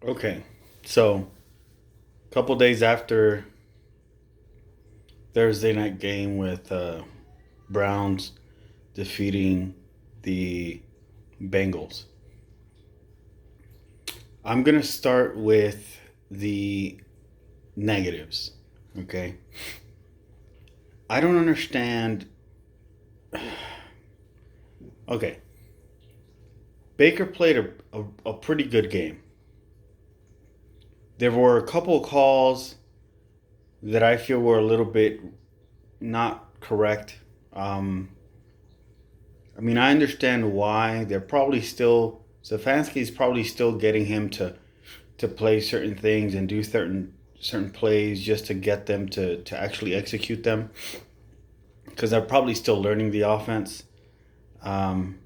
Okay, so a couple days after Thursday night game with Browns defeating the Bengals, I'm gonna start with the negatives. Okay, I don't understand. Okay, Baker played a pretty good game. There were a couple of calls that I feel were a little bit not correct. Um, I mean, I understand why. They're probably still Stefanski's probably still getting him to play certain things and do certain plays just to get them to actually execute them because they're probably still learning the offense. Um,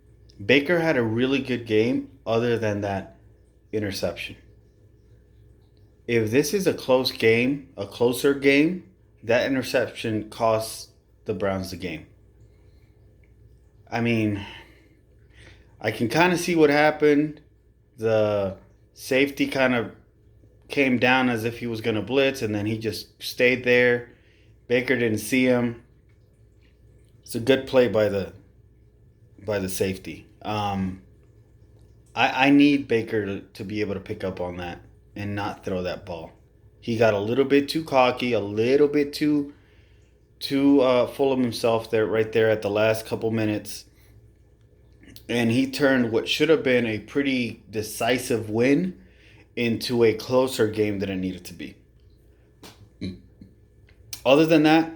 Baker had a really good game, other than that interception. If this is a close game, a closer game, that interception costs the Browns the game. I mean, I can kind of see what happened. The safety kind of came down as if he was going to blitz, and then he just stayed there. Baker didn't see him. It's a good play by the safety. I need Baker to be able to pick up on that and not throw that ball. He got a little bit too cocky, a little bit too full of himself there, right there at the last couple minutes, and he turned what should have been a pretty decisive win into a closer game than it needed to be. Other than that,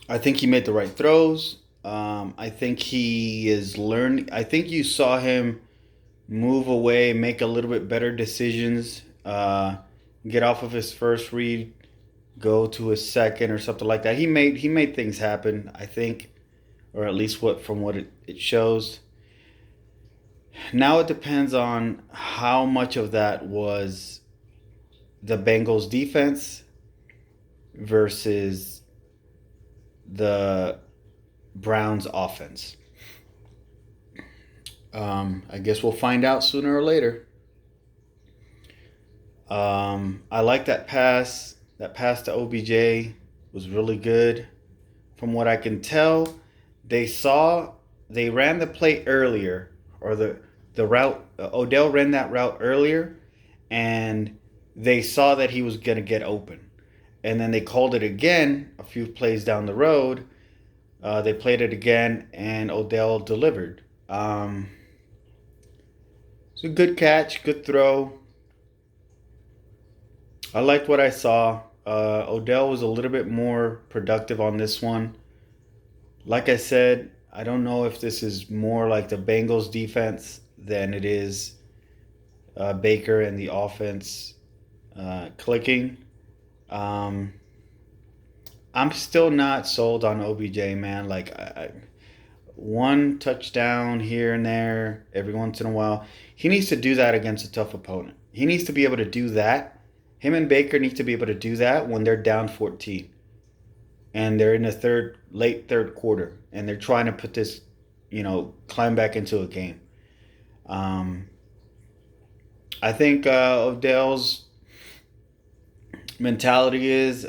I think he made the right throws. I think he is learning. I think you saw him move away, make a little bit better decisions, get off of his first read, go to his second or something like that. He made things happen. I think, or at least what from what it shows. Now it depends on how much of that was the Bengals defense versus the Browns offense. I guess we'll find out sooner or later. I like that pass. That pass to OBJ was really good. From what I can tell, they saw they ran the play earlier, or the route. Odell ran that route earlier, and they saw that he was gonna get open, and then they called it again a few plays down the road. They played it again, and Odell delivered. It's a good catch, good throw. I liked what I saw. Odell was a little bit more productive on this one. Like I said, I don't know if this is more like the Bengals defense than it is Baker and the offense clicking. Um, I'm still not sold on OBJ, man. Like, one touchdown here and there every once in a while. He needs to do that against a tough opponent. He needs to be able to do that. Him and Baker need to be able to do that when they're down 14 and they're in the late third quarter, and they're trying to put this, climb back into a game. Um, I think Odell's mentality is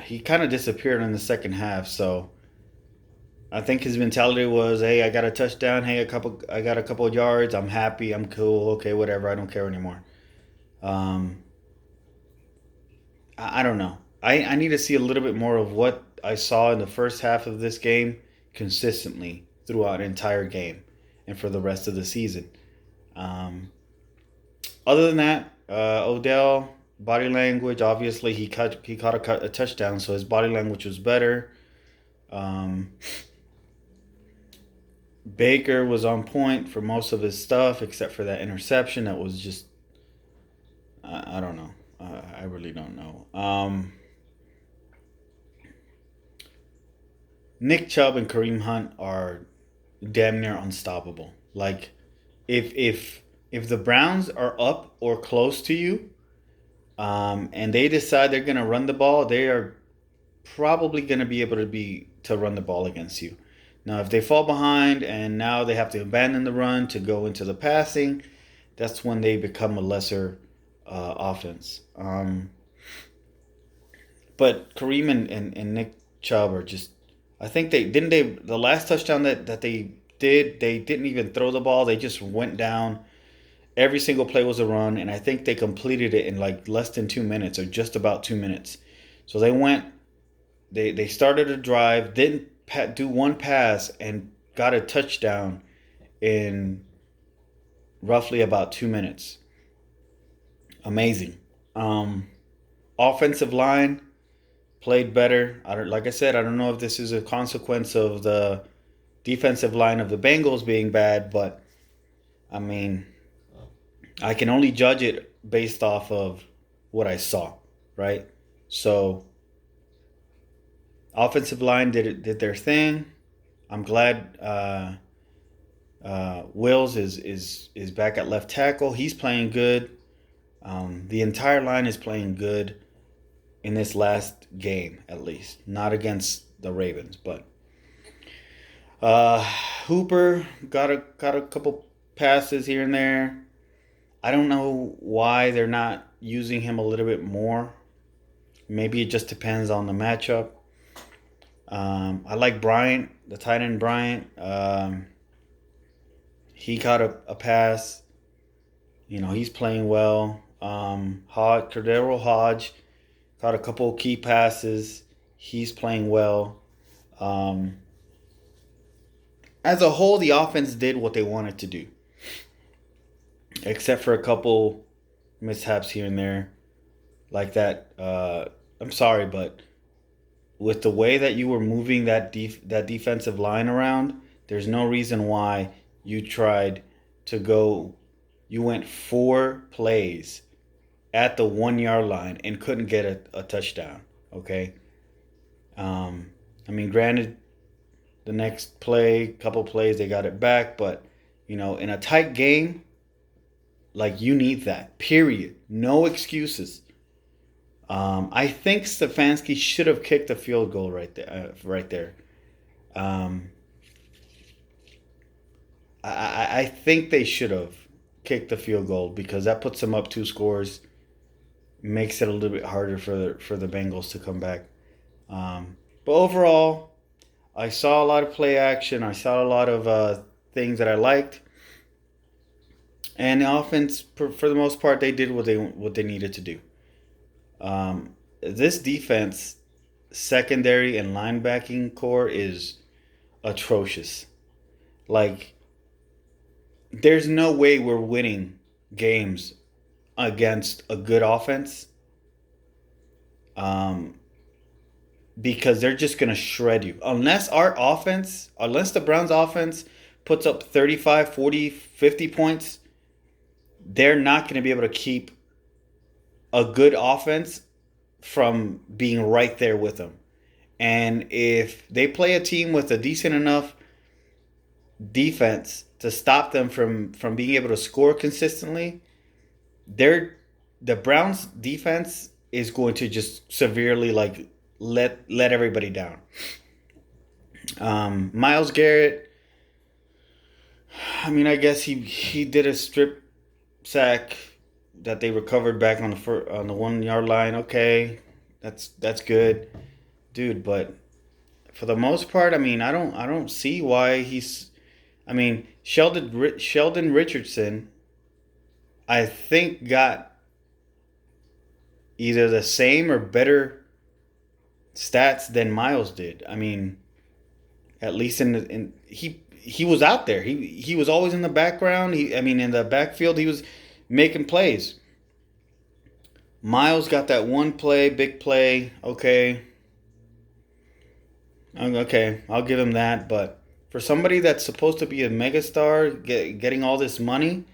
he kind of disappeared in the second half. So I think his mentality was, hey, I got a touchdown. Hey, I got a couple of yards. I'm happy. I'm cool. Okay, whatever. I don't care anymore. Um, I don't know. I need to see a little bit more of what I saw in the first half of this game consistently throughout an entire game and for the rest of the season. Um, Other than that, Odell body language. Obviously, he caught a touchdown, so his body language was better. Um, Baker was on point for most of his stuff, except for that interception. That was just I don't know. I really don't know. Nick Chubb and Kareem Hunt are damn near unstoppable. Like, if the Browns are up or close to you, and they decide they're gonna run the ball, they are probably gonna be able to run the ball against you. Now, if they fall behind and now they have to abandon the run to go into the passing, that's when they become a lesser offense. But Kareem and Nick Chubb are just. I think they didn't they the last touchdown that they did. They didn't even throw the ball. They just went down. Every single play was a run, and I think they completed it in like less than 2 minutes or just about 2 minutes. So they went. They started a drive, didn't do one pass, and got a touchdown in roughly about 2 minutes. Amazing. Um, Offensive line played better. I don't, like I said, I don't know if this is a consequence of the defensive line of the Bengals being bad, but I mean, I can only judge it based off of what I saw, right? So, offensive line did their thing. I'm glad Wills is back at left tackle. He's playing good. The entire line is playing good in this last game, at least. Not against the Ravens, but uh, Hooper got a couple passes here and there. I don't know why they're not using him a little bit more. Maybe it just depends on the matchup. I like Bryant, the tight end Bryant. He caught a pass. He's playing well. Cordero Hodge caught a couple key passes. He's playing well. Um, as a whole, the offense did what they wanted to do, except for a couple mishaps here and there, like that. I'm sorry, but with the way that you were moving that defensive line around, there's no reason why you tried to go. You went 4 plays at the 1 yard line and couldn't get a touchdown. Okay. I mean, granted, the next play, couple plays, they got it back, but in a tight game, like you need that. Period. No excuses. I think Stefanski should have kicked a field goal right there. Right there. Um, I think they should have kicked the field goal because that puts them up 2 scores, makes it a little bit harder for the Bengals to come back. But overall, I saw a lot of play action. I saw a lot of things that I liked, and the offense, for the most part, they did what they needed to do. This defense, secondary and linebacking core is atrocious. Like, there's no way we're winning games against a good offense. Um, because they're just going to shred you. Unless the Browns offense puts up 35, 40, 50 points, they're not going to be able to keep a good offense from being right there with them. And if they play a team with a decent enough defense to stop them from being able to score consistently, they're the Browns defense is going to just severely like let everybody down. Myles Garrett, I mean, I guess he did a strip sack that they recovered back on the 1 yard line. Okay, that's good, dude. But for the most part, I mean, I don't see why he's. I mean, Sheldon Richardson, I think got either the same or better stats than Miles did. I mean, at least in he was out there. He was always in the background. In the backfield he was making plays. Miles got that one play, big play. Okay, I'll give him that. But for somebody that's supposed to be a megastar, getting all this money,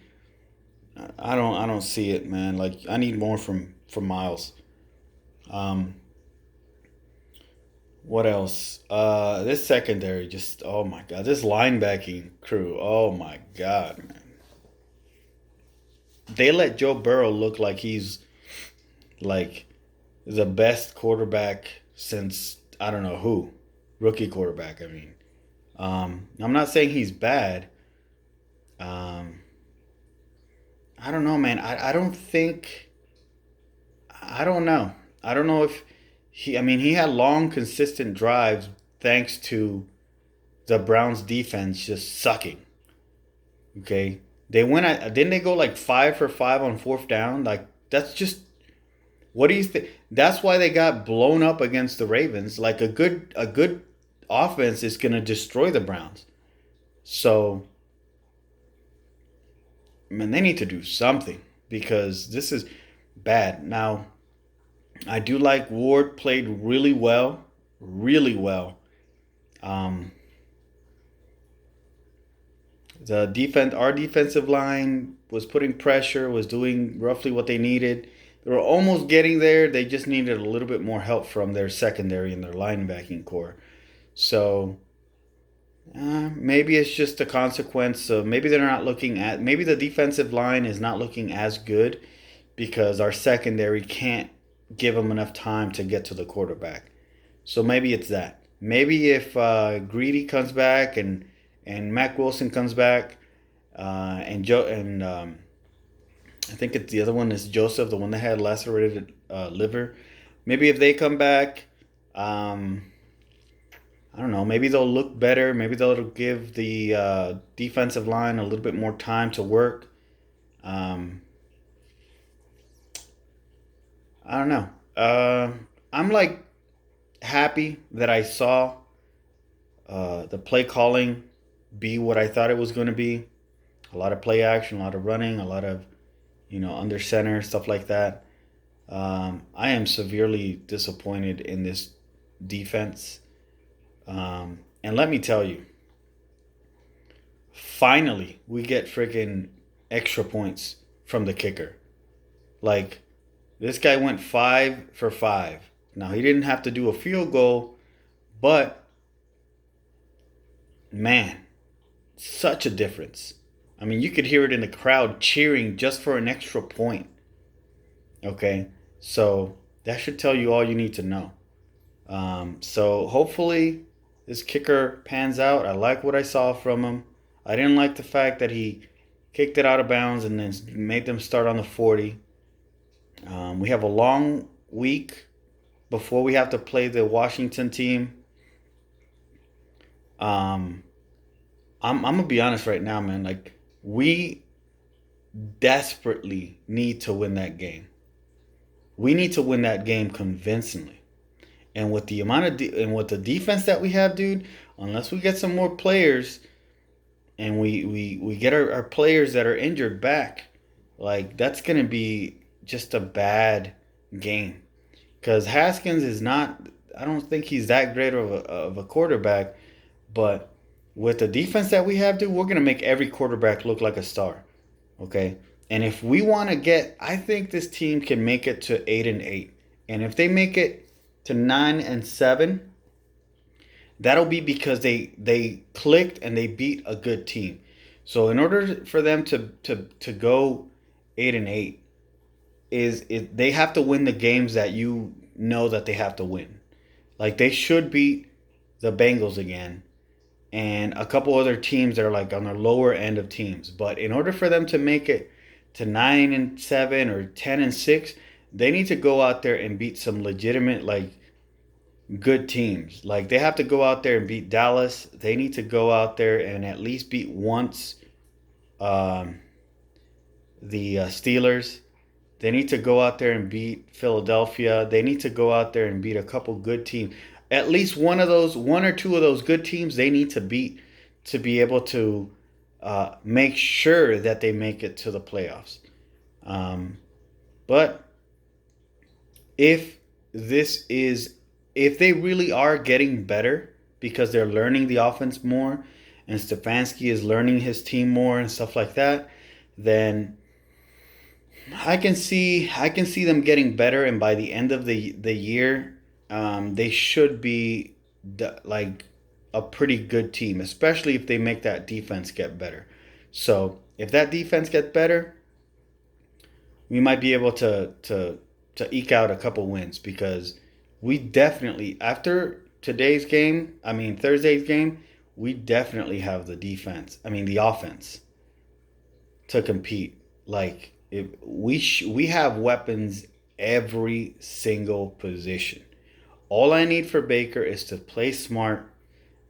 I don't see it, man. Like I need more from Miles. Um, what else? This secondary just oh my god. This linebacking crew. Oh my god, man. They let Joe Burrow look like he's like the best quarterback since I don't know who. Rookie quarterback, I mean. I'm not saying he's bad. Um, I don't know, man. I don't think. I don't know. I don't know if he. I mean, he had long, consistent drives thanks to the Browns' defense just sucking. Okay, they went. Didn't they go like 5 for 5 on fourth down? Like that's just. What do you think? That's why they got blown up against the Ravens. Like a good offense is gonna destroy the Browns. So, man, they need to do something because this is bad. Now, I do like Ward played really well, really well. Um, our defensive line was putting pressure, was doing roughly what they needed. They were almost getting there. They just needed a little bit more help from their secondary and their linebacking core. So maybe it's just a consequence of maybe they're not looking at maybe the defensive line is not looking as good because our secondary can't give them enough time to get to the quarterback. So maybe it's that. Maybe if Greedy comes back and Mac Wilson comes back and Joe and I think it's the other one is Joseph, the one that had lacerated liver. Maybe if they come back, um, I don't know. Maybe they'll look better. Maybe they'll give the defensive line a little bit more time to work. Um, I don't know. I'm like happy that I saw the play calling be what I thought it was going to be. A lot of play action, a lot of running, a lot of under center stuff like that. I am severely disappointed in this defense. And let me tell you, finally we get freaking extra points from the kicker. Like this guy went 5 for 5. Now he didn't have to do a field goal, but man, such a difference. I mean, you could hear it in the crowd cheering just for an extra point. Okay, so that should tell you all you need to know. So hopefully this kicker pans out. I like what I saw from him. I didn't like the fact that he kicked it out of bounds and then made them start on the 40. We have a long week before we have to play the Washington team. Um, I'm gonna be honest right now, man. Like we desperately need to win that game. We need to win that game convincingly. And with the amount of and with the defense that we have, dude, unless we get some more players and we get our players that are injured back, like that's gonna be just a bad game. Because Haskins is not. I don't think he's that great of a quarterback, but with the defense that we have, dude, we're gonna make every quarterback look like a star. Okay, and if we want to I think this team can make it to 8-8, and if they make it to 9-7, that'll be because they clicked and they beat a good team. So in order for them to go 8-8, they have to win the games that you know that they have to win. Like they should beat the Bengals again and a couple other teams that are like on the lower end of teams. But in order for them to make it to 9-7 or 10-6, they need to go out there and beat some legitimate like good teams. Like they have to go out there and beat Dallas. They need to go out there and at least beat once um, the Steelers. They need to go out there and beat Philadelphia. They need to go out there and beat a couple good teams. At least one or two of those good teams, they need to beat to be able to make sure that they make it to the playoffs. Um, but if this is, if they really are getting better because they're learning the offense more and Stefanski is learning his team more and stuff like that, then I can see them getting better, and by the end of the year, they should be like a pretty good team, especially if they make that defense get better. So if that defense gets better, we might be able to eke out a couple wins because we definitely after today's game, I mean Thursday's game, we definitely have the defense. I mean the offense to compete. Like if we have weapons every single position. All I need for Baker is to play smart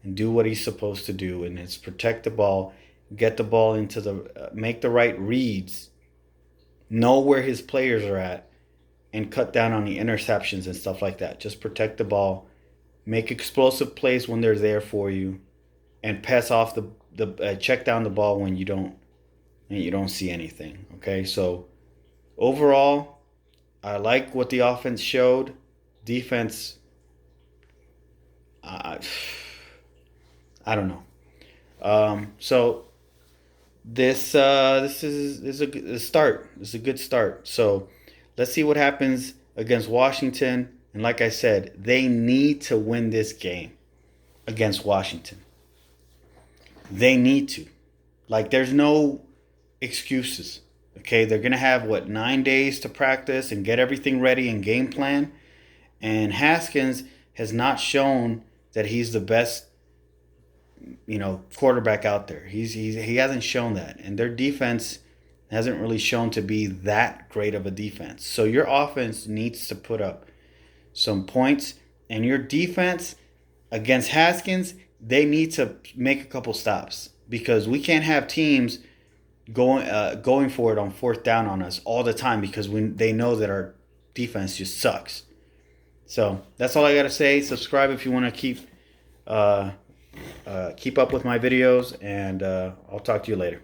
and do what he's supposed to do, and it's protect the ball, get the ball into make the right reads, know where his players are at, and cut down on the interceptions and stuff like that. Just protect the ball, make explosive plays when they're there for you, and pass off the check down the ball when you don't see anything. Okay, so overall, I like what the offense showed. Defense, uh, I don't know. So this is a start. This is a good start. So let's see what happens against Washington. And like I said, they need to win this game against Washington. They need to. Like, there's no excuses. Okay, they're gonna have 9 days to practice and get everything ready and game plan. And Haskins has not shown that he's the best, quarterback out there. He hasn't shown that, and their defense hasn't really shown to be that great of a defense. So your offense needs to put up some points, and your defense against Haskins, they need to make a couple stops because we can't have teams going for it on fourth down on us all the time because they know that our defense just sucks. So that's all I gotta say. Subscribe if you want to keep up with my videos, and I'll talk to you later.